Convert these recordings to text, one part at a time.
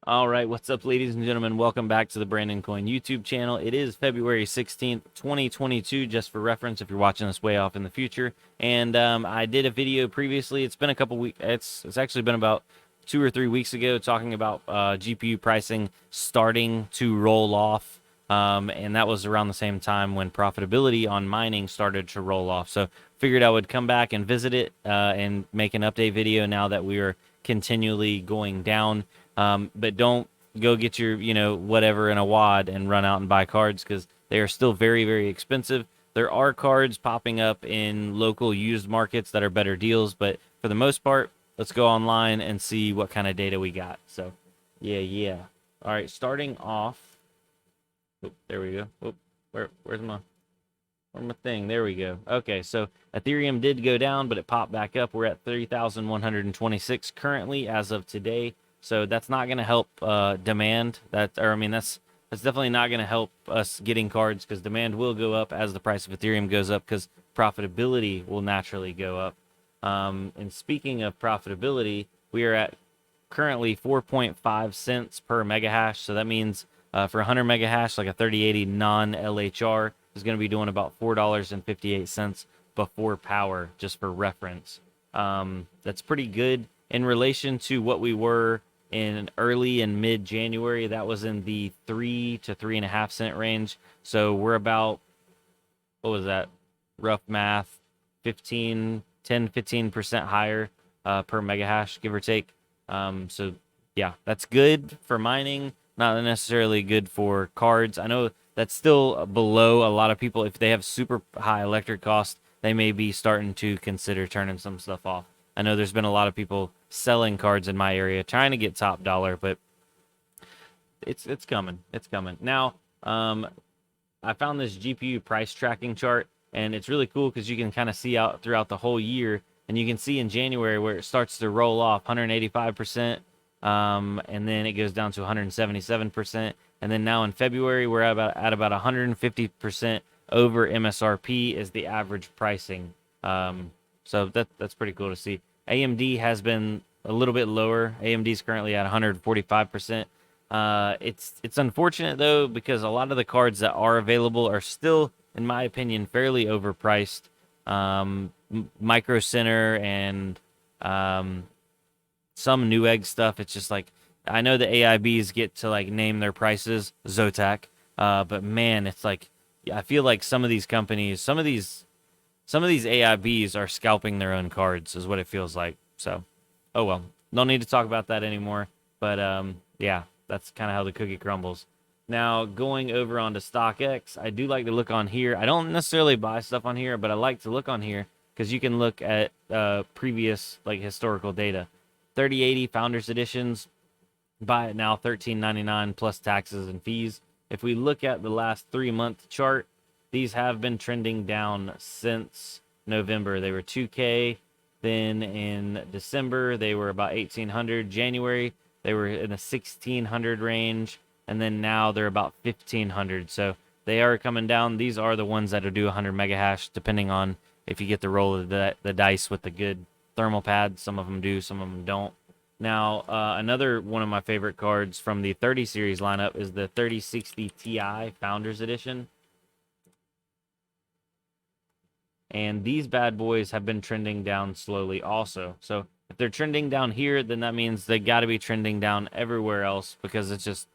All right, what's up, ladies and gentlemen? Welcome back to the Brandon Coin YouTube channel. It is February 16th, 2022, just for reference if you're watching this way off in the future. And I did a video previously. It's been a couple weeks. It's actually been about 2 or 3 weeks ago, talking about GPU pricing starting to roll off. And that was around the same time when profitability on mining started to roll off. So figured I would come back and visit it and make an update video now that we are continually going down. But don't go get your, whatever in a wad and run out and buy cards, because they are still very, very expensive. There are cards popping up in local used markets that are better deals, but for the most part, let's go online and see what kind of data we got. So, yeah. All right, starting off. Oh, there we go. Oh, where's my thing? There we go. Okay, so Ethereum did go down, but it popped back up. We're at 3,126 currently as of today. So that's not going to help demand. That's definitely not going to help us getting cards, because demand will go up as the price of Ethereum goes up, because profitability will naturally go up. And speaking of profitability, we are at currently 4.5 cents per mega hash. So that means for 100 mega hash, like a 3080 non-LHR is going to be doing about $4.58 before power, just for reference. That's pretty good in relation to what we were in early and mid January. That was in the 3 to 3.5 cent range. So we're about, what was that? Rough math, 15% higher per mega hash, give or take. So yeah, that's good for mining, not necessarily good for cards. I know that's still below a lot of people. If they have super high electric cost, they may be starting to consider turning some stuff off. I know there's been a lot of people selling cards in my area trying to get top dollar, but it's coming. It's coming. Now, I found this GPU price tracking chart, and it's really cool because you can kind of see out throughout the whole year, and you can see in January where it starts to roll off 185%, and then it goes down to 177%, and then now in February we're at about 150% over MSRP is the average pricing. So that's pretty cool to see. AMD has been a little bit lower. AMD is currently at 145%. It's unfortunate though, because a lot of the cards that are available are still, in my opinion, fairly overpriced. Micro Center and some Newegg stuff. It's just like, I know the AIBs get to like name their prices, Zotac, but man, it's like, I feel like some of these companies, some of these AIBs are scalping their own cards, is what it feels like. So, oh well, no need to talk about that anymore. But yeah, that's kind of how the cookie crumbles. Now, going over onto StockX, I do like to look on here. I don't necessarily buy stuff on here, but I like to look on here because you can look at previous, like, historical data. 3080 Founders Editions, buy it now, $13.99 plus taxes and fees. If we look at the last 3-month chart, these have been trending down since November. They were 2K. Then in December, they were about 1,800. January, they were in the 1,600 range. And then now they're about 1,500. So they are coming down. These are the ones that will do 100 mega hash, depending on if you get the roll of the dice with the good thermal pad. Some of them do, some of them don't. Now, another one of my favorite cards from the 30 series lineup is the 3060 Ti Founders Edition. And these bad boys have been trending down slowly also. So if they're trending down here, then that means they got to be trending down everywhere else, because that's just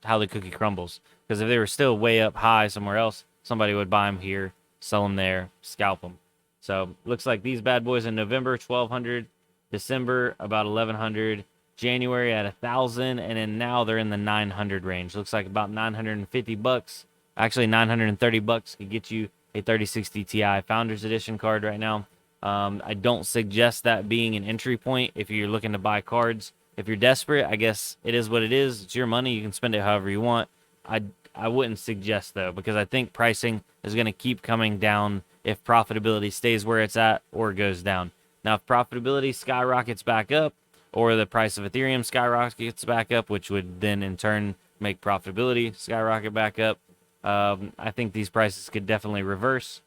how the cookie crumbles. Because if they were still way up high somewhere else, somebody would buy them here, sell them there, scalp them. So looks like these bad boys in November, 1,200, December, about 1,100, January at 1,000, and then now they're in the 900 range. Looks like about $950. Actually, $930 could get you a 3060 Ti Founders Edition card right now. I don't suggest that being an entry point if you're looking to buy cards. If you're desperate, I guess it is what it is. It's your money. You can spend it however you want. I wouldn't suggest, though, because I think pricing is going to keep coming down if profitability stays where it's at or goes down. Now, if profitability skyrockets back up, or the price of Ethereum skyrockets back up, which would then in turn make profitability skyrocket back up, I think these prices could definitely reverse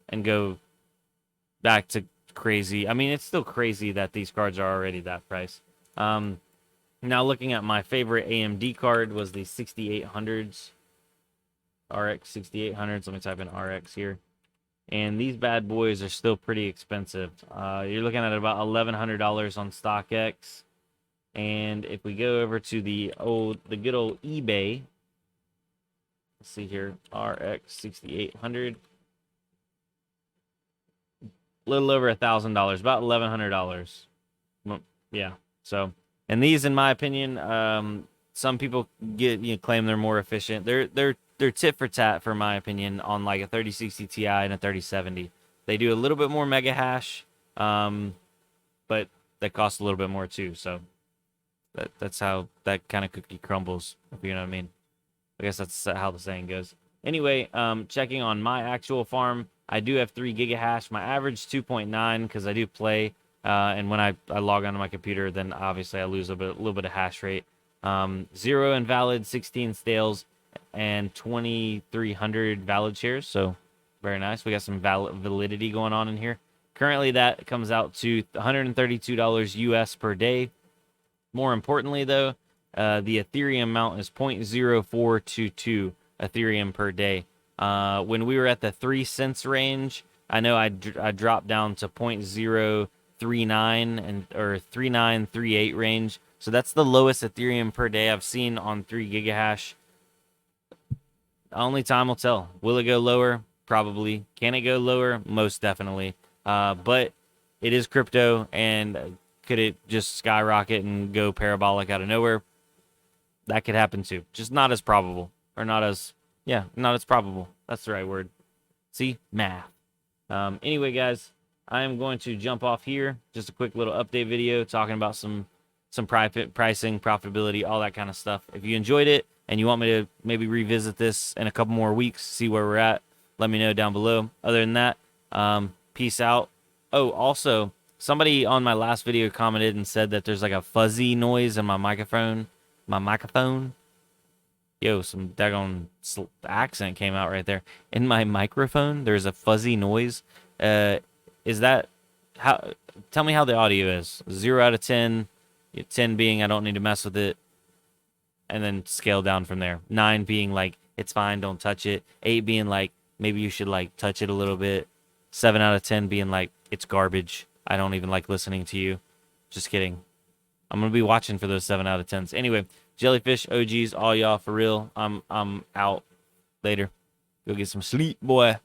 and go back to crazy. I mean, it's still crazy that these cards are already that price. Now looking at my favorite AMD card was the 6800s, RX 6800s. Let me type in RX here. And these bad boys are still pretty expensive. You're looking at about $1,100 on StockX. And if we go over to the good old eBay, let's see here, RX 6800, a little over $1,000, about $1,100. Well, yeah. So, and these, in my opinion, some people claim they're more efficient. They're tit for tat, for my opinion, on like a 3060 Ti and a 3070. They do a little bit more mega hash, but they cost a little bit more too. So that's how that kind of cookie crumbles, if you know what I mean. I guess that's how the saying goes. Anyway, checking on my actual farm, I do have 3 gigahash. My average 2.9 because I do play, and when I log onto my computer, then obviously I lose a little bit of hash rate. 0 invalid, 16 stales, and 2,300 valid shares. So very nice. We got some validity going on in here. Currently, that comes out to $132 US per day. More importantly, though, the Ethereum amount is 0.0422 Ethereum per day. When we were at the 3 cents range, I know I dropped down to 0.039 or 3938 range. So that's the lowest Ethereum per day I've seen on 3 gigahash. Only time will tell. Will it go lower? Probably. Can it go lower? Most definitely. But it is crypto, and could it just skyrocket and go parabolic out of nowhere? That could happen too. Just not as probable. Or not as probable. That's the right word. See? Math. Anyway, guys, I am going to jump off here. Just a quick little update video talking about some pricing, profitability, all that kind of stuff. If you enjoyed it and you want me to maybe revisit this in a couple more weeks, see where we're at, let me know down below. Other than that, peace out. Oh, also, somebody on my last video commented and said that there's like a fuzzy noise in my microphone. Yo, some daggone accent came out right there. In my microphone, there's a fuzzy noise. Is that how? Tell me how the audio is. 0 out of 10. 10 being I don't need to mess with it, and then scale down from there. 9 being like it's fine, don't touch it. 8 being like maybe you should like touch it a little bit. 7 out of 10 being like it's garbage. I don't even like listening to you. Just kidding. I'm gonna be watching for those 7 out of 10s. Anyway, Jellyfish OGs, all y'all for real. I'm out. Later. Go get some sleep, boy.